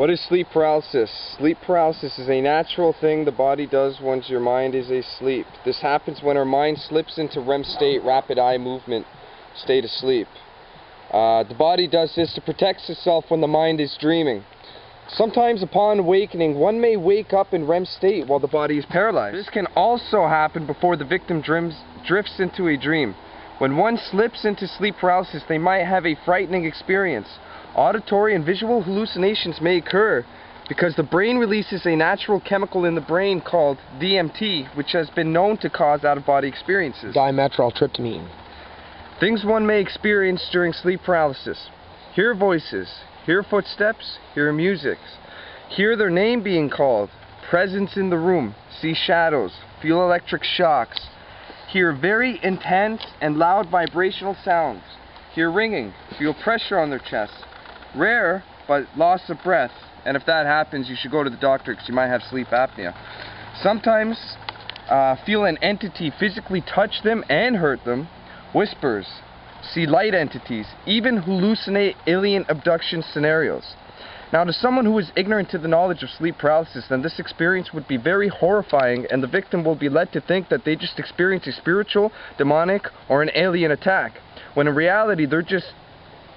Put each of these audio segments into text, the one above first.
What is sleep paralysis? Sleep paralysis is a natural thing the body does once your mind is asleep. This happens when our mind slips into REM state, rapid eye movement, state of sleep. The body does this to protect itself when the mind is dreaming. Sometimes upon awakening, one may wake up in REM state while the body is paralyzed. This can also happen before the victim drifts into a dream. When one slips into sleep paralysis, they might have a frightening experience. Auditory and visual hallucinations may occur because the brain releases a natural chemical in the brain called DMT, which has been known to cause out-of-body experiences. Dimethyltryptamine. Things one may experience during sleep paralysis: hear voices, hear footsteps, hear music, hear their name being called, presence in the room, see shadows, feel electric shocks, hear very intense and loud vibrational sounds, hear ringing, feel pressure on their chest, rare but loss of breath, and if that happens you should go to the doctor because you might have sleep apnea. Sometimes feel an entity physically touch them and hurt them, whispers, see light entities, even hallucinate alien abduction scenarios. Now, to someone who is ignorant to the knowledge of sleep paralysis, then this experience would be very horrifying, and the victim will be led to think that they just experienced a spiritual, demonic, or an alien attack, when in reality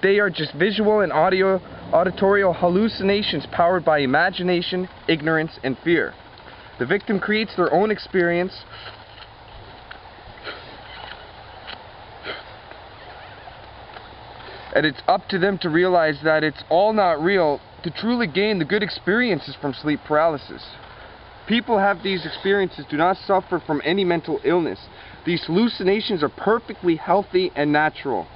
they are just visual and auditory hallucinations powered by imagination, ignorance, and fear. The victim creates their own experience and it's up to them to realize that it's all not real to truly gain the good experiences from sleep paralysis. People have these experiences do not suffer from any mental illness. These hallucinations are perfectly healthy and natural.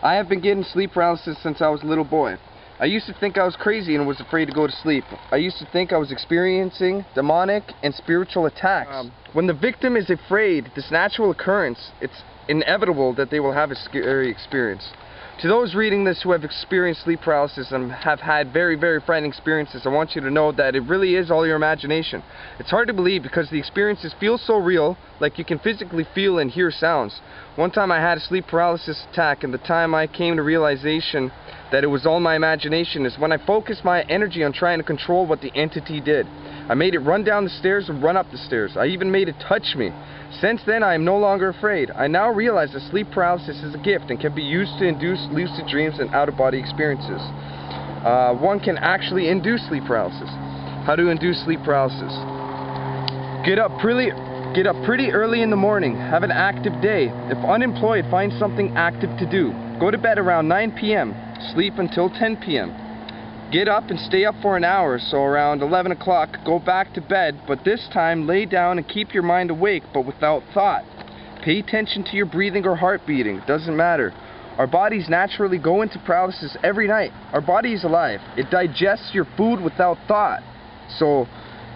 I have been getting sleep paralysis since I was a little boy. I used to think I was crazy and was afraid to go to sleep. I used to think I was experiencing demonic and spiritual attacks. When the victim is afraid, this natural occurrence, it's inevitable that they will have a scary experience. To those reading this who have experienced sleep paralysis and have had very, very frightening experiences, I want you to know that it really is all your imagination. It's hard to believe because the experiences feel so real, like you can physically feel and hear sounds. One time I had a sleep paralysis attack, and the time I came to realization that it was all my imagination is when I focused my energy on trying to control what the entity did. I made it run down the stairs and run up the stairs. I even made it touch me. Since then, I am no longer afraid. I now realize that sleep paralysis is a gift and can be used to induce lucid dreams and out-of-body experiences. One can actually induce sleep paralysis. How to induce sleep paralysis? Get up pretty early in the morning. Have an active day. If unemployed, find something active to do. Go to bed around 9 p.m. Sleep until 10 p.m. Get up and stay up for an hour, so around 11 o'clock, go back to bed, but this time lay down and keep your mind awake, but without thought. Pay attention to your breathing or heart beating, it doesn't matter. Our bodies naturally go into paralysis every night. Our body is alive. It digests your food without thought. So,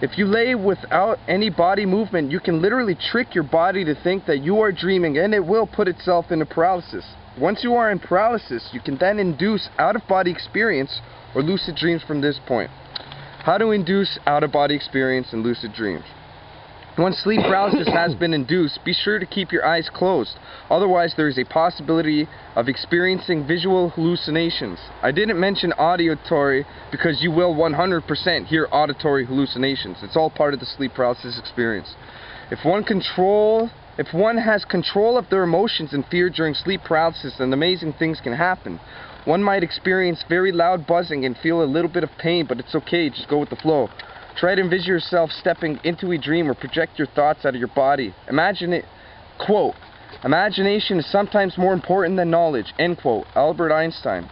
if you lay without any body movement, you can literally trick your body to think that you are dreaming, and it will put itself into paralysis. Once you are in paralysis, you can then induce out-of-body experience or lucid dreams from this point. How to induce out-of-body experience and lucid dreams. Once sleep paralysis has been induced, be sure to keep your eyes closed. Otherwise, there is a possibility of experiencing visual hallucinations. I didn't mention auditory because you will 100% hear auditory hallucinations. It's all part of the sleep paralysis experience. If one has control of their emotions and fear during sleep paralysis, then amazing things can happen. One might experience very loud buzzing and feel a little bit of pain, but it's okay, just go with the flow. Try to envision yourself stepping into a dream or project your thoughts out of your body. Imagine it, quote, "Imagination is sometimes more important than knowledge," end quote, Albert Einstein.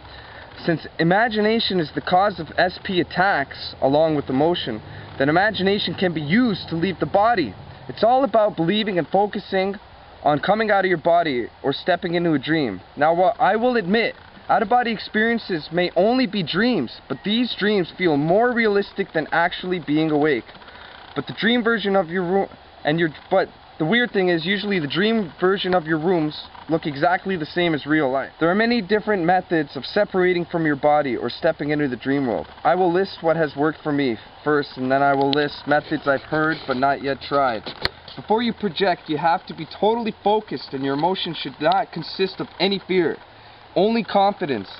Since imagination is the cause of SP attacks, along with emotion, then imagination can be used to leave the body. It's all about believing and focusing on coming out of your body or stepping into a dream. Now, what I will admit, out-of-body experiences may only be dreams, but these dreams feel more realistic than actually being awake. But the dream version of your room but the weird thing is usually the dream version of your rooms look exactly the same as real life. There are many different methods of separating from your body or stepping into the dream world. I will list what has worked for me first, and then I will list methods I've heard but not yet tried. Before you project, you have to be totally focused, and your emotions should not consist of any fear. Only confidence.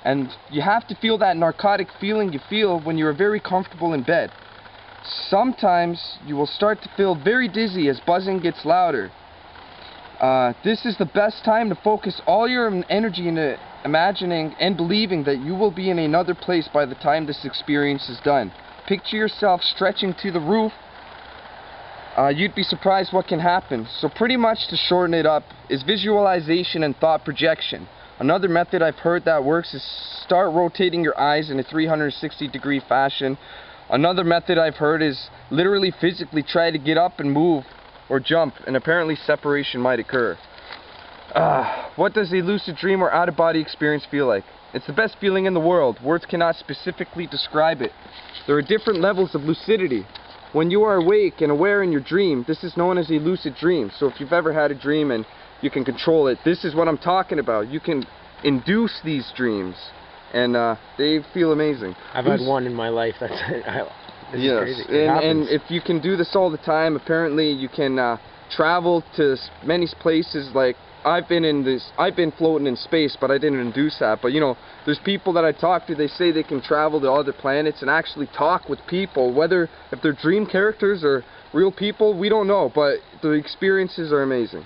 And you have to feel that narcotic feeling you feel when you're very comfortable in bed. Sometimes you will start to feel very dizzy as buzzing gets louder. This is the best time to focus all your energy into imagining and believing that you will be in another place by the time this experience is done. Picture yourself stretching to the roof. You'd be surprised what can happen. So pretty much, to shorten it up, is visualization and thought projection. Another method I've heard that works is start rotating your eyes in a 360-degree fashion. Another method I've heard is literally physically try to get up and move or jump, and apparently separation might occur. What does a lucid dream or out-of-body experience feel like? It's the best feeling in the world. Words cannot specifically describe it. There are different levels of lucidity. When you are awake and aware in your dream, this is known as a lucid dream. So if you've ever had a dream and you can control it, this is what I'm talking about. You can induce these dreams, and they feel amazing. I've had one in my life. That's yes, and if you can do this all the time, apparently you can travel to many places. Like I've been floating in space, but I didn't induce that. But you know, there's people that I talk to, they say they can travel to other planets and actually talk with people, whether if they're dream characters or real people, we don't know, but the experiences are amazing.